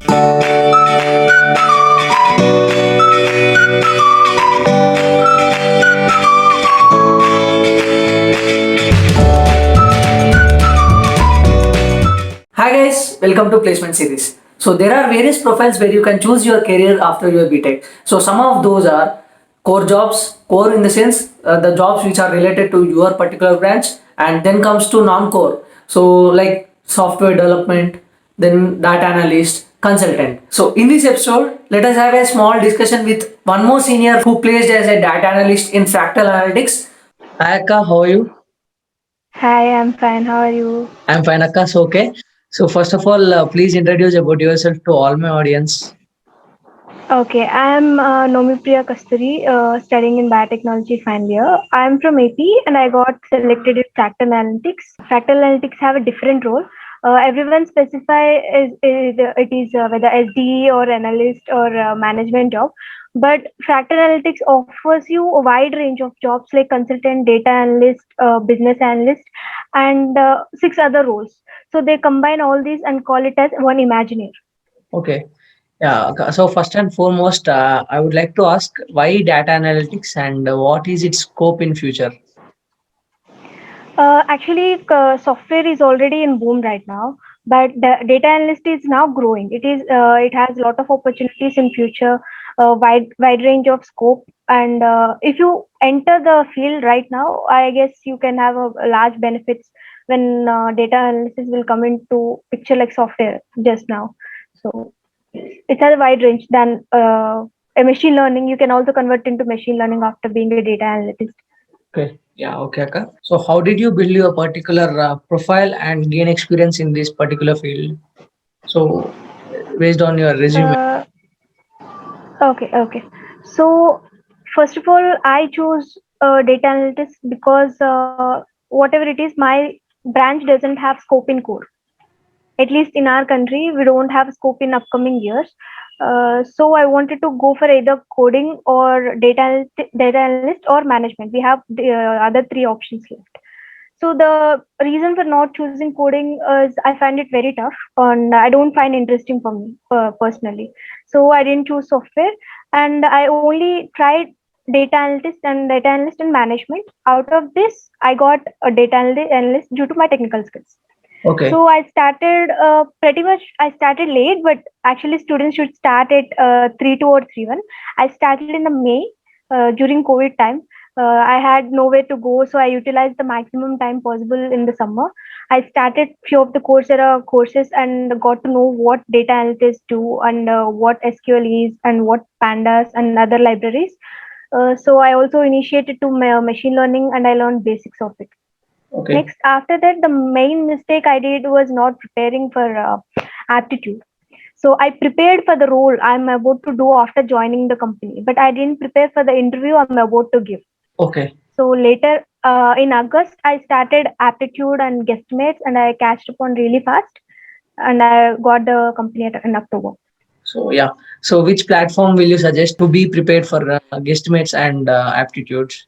Hi guys, welcome to Placement Series. So there are various profiles where you can choose your career after your BTech. So some of those are core jobs, core in the sense the jobs which are related to your particular branch, and then comes to non-core. So like software development, then data analyst, consultant. So in this episode, let us have a small discussion with one more senior who placed as a data analyst in Fractal Analytics. Hi Akka, how are you? Hi, I'm fine. How are you? I'm fine, Akka. So, okay. So, first of all, please introduce about yourself to all my audience. Okay, I'm Nomi Priya Kasturi, studying in biotechnology final year. I'm from AP and I got selected in Fractal Analytics. Fractal Analytics have a different role. Everyone specify it is whether SDE or analyst or management job. But Fractal Analytics offers you a wide range of jobs like consultant, data analyst, business analyst, and six other roles. So they combine all these and call it as one Imagineer. Okay. Yeah. So, first and foremost, I would like to ask why data analytics and what is its scope in future? Actually, software is already in boom right now, but the data analyst is now growing. It has a lot of opportunities in future, wide range of scope, and if you enter the field right now, I guess you can have a large benefits when data analysis will come into picture like software just now. So it has a wide range than a machine learning. You can also convert into machine learning after being a data analyst. Okay. Yeah. Okay, Akka. So, how did you build your particular profile and gain experience in this particular field? So, based on your resume. Uh, okay. So first of all, I chose data analytics because whatever it is, my branch doesn't have scope in core. At least in our country, we don't have scope in upcoming years. So I wanted to go for either coding or data analyst or management. We have the other three options left. So the reason for not choosing coding is I find it very tough and I don't find interesting for me personally. So I didn't choose software and I only tried data analyst and management. Out of this, I got a analyst due to my technical skills. Okay. So I started pretty much. I started late, but actually students should start at 3.2 or 3.1. I started in the May during COVID time. I had nowhere to go, so I utilized the maximum time possible in the summer. I started few of the Coursera courses and got to know what data analysts do and what SQL is and what pandas and other libraries. So I also initiated to machine learning and I learned basics of it. Okay. Next, after that, the main mistake I did was not preparing for aptitude. So I prepared for the role I'm about to do after joining the company, but I didn't prepare for the interview I'm about to give. Okay. So later in August, I started aptitude and guesstimates, and I catched up on really fast, and I got the company in October. So yeah. So which platform will you suggest to be prepared for guesstimates and aptitudes?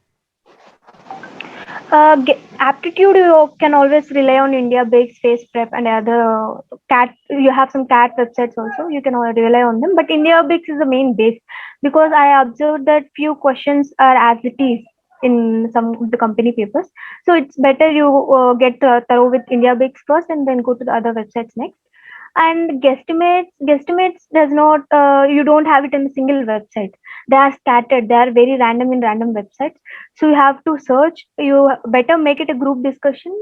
Aptitude you can always rely on India Bakes, Face Prep, and other cat. You have some cat websites also. You can rely on them, but India Bakes is the main base because I observed that few questions are as it is in some of the company papers. So it's better you get thorough with India Bakes first, and then go to the other websites next. And guesstimates does not you don't have it in a single website. They are scattered, they are very random in random websites, so you have to search. You better make it a group discussion.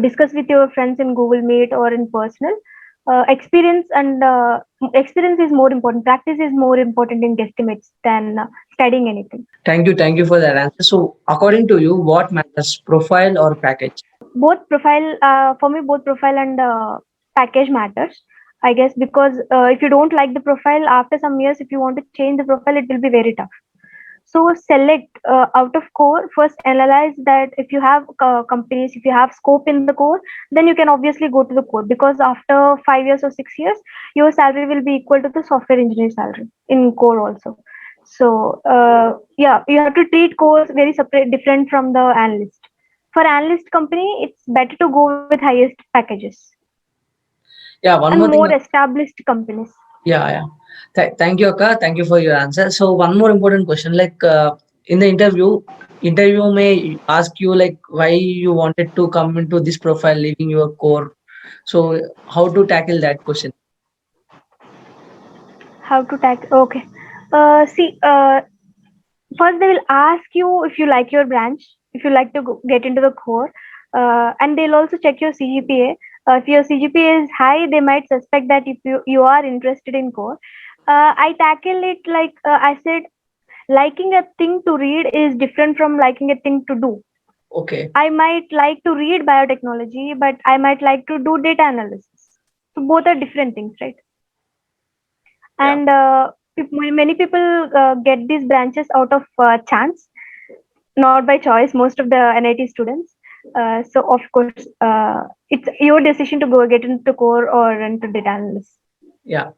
Discuss with your friends in Google Meet or in personal. Experience is more important, practice is more important in guesstimates than studying anything. Thank you for that answer. So, according to you, what matters, profile or package? Both profile For me both profile and package matters, I guess, because if you don't like the profile after some years, if you want to change the profile, it will be very tough. So select out of core. First analyze that if you have companies, if you have scope in the core, then you can obviously go to the core, because after 5 years or 6 years your salary will be equal to the software engineer salary in core also. So yeah, you have to treat core very separate, different from the analyst. For analyst company, it's better to go with highest packages. Yeah, one and more thing. more established companies. Yeah, yeah. Thank you, Akka. Thank you for your answer. So one more important question, like in the interview may ask you like why you wanted to come into this profile, leaving your core. So how to tackle that question? How to tag? Okay. See, first they will ask you if you like your branch, if you like to get into the core, and they'll also check your CGPA. If your CGPA is high, they might suspect that if you are interested in core. I tackle it like I said, liking a thing to read is different from liking a thing to do. Okay. I might like to read biotechnology, but I might like to do data analysis. So both are different things, right? Yeah. And many people get these branches out of chance, not by choice. Most of the NIT students. So of course, it's your decision to go get into core or into data analysis. Yeah.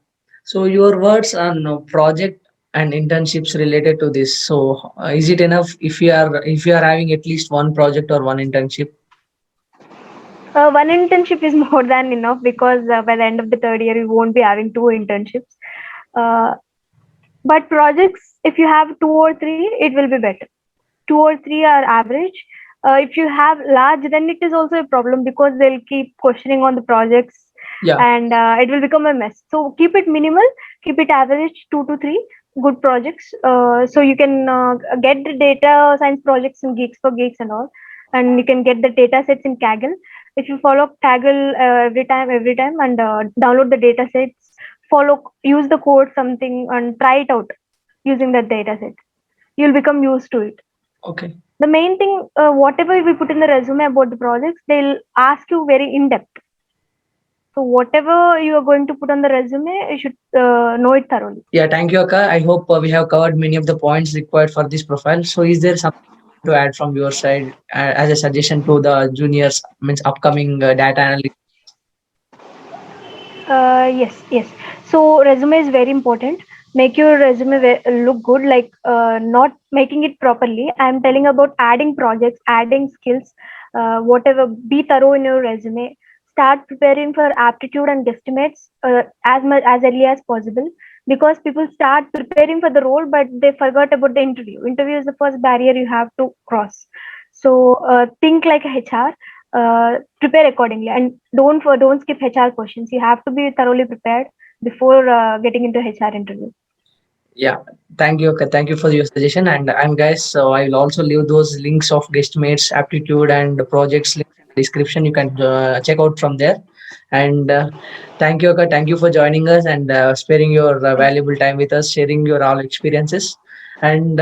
So your words on project and internships related to this. So is it enough if you are having at least one project or one internship? One internship is more than enough because by the end of the third year, you won't be having two internships. Uh, but projects, if you have two or three, it will be better. Two or three are average. If you have large, then it is also a problem because they'll keep questioning on the projects Yeah. and it will become a mess. So keep it minimal, keep it average, two to three good projects. So you can get the data science projects in Geeks for Geeks and all, and you can get the data sets in Kaggle. If you follow Kaggle every time, and download the data sets, use the code something and try it out using that data set. You'll become used to it. Okay. The main thing, whatever we put in the resume about the projects, they'll ask you very in depth. So whatever you are going to put on the resume, you should know it thoroughly. Yeah, thank you, Akka. I hope we have covered many of the points required for this profile. So, is there something to add from your side as a suggestion to the juniors, means upcoming data analyst? Yes. So resume is very important. Make your resume look good, like not making it properly. I'm telling about adding projects, adding skills, whatever. Be thorough in your resume. Start preparing for aptitude and guesstimates as much as early as possible, because people start preparing for the role, but they forgot about the interview. Interview is the first barrier you have to cross. So think like a HR, prepare accordingly, and don't skip HR questions. You have to be thoroughly prepared before getting into HR interview. Yeah, thank you, Akka. Thank you for your suggestion. And guys, so I will also leave those links of guesstimates, aptitude, and projects links in the description. You can check out from there. And thank you, Akka. Thank you for joining us and sparing your valuable time with us, sharing your all experiences. And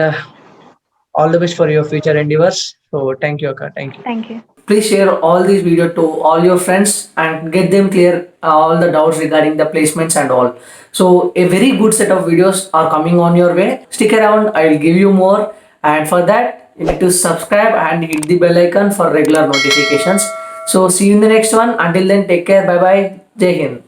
all the best for your future endeavors. So thank you, Akka. Thank you. Thank you. Please share all these video to all your friends and get them clear all the doubts regarding the placements and all. So a very good set of videos are coming on your way. Stick around, I will give you more, and for that you need to subscribe and hit the bell icon for regular notifications. So see you in the next one. Until then, take care. Bye bye. Jai Hind.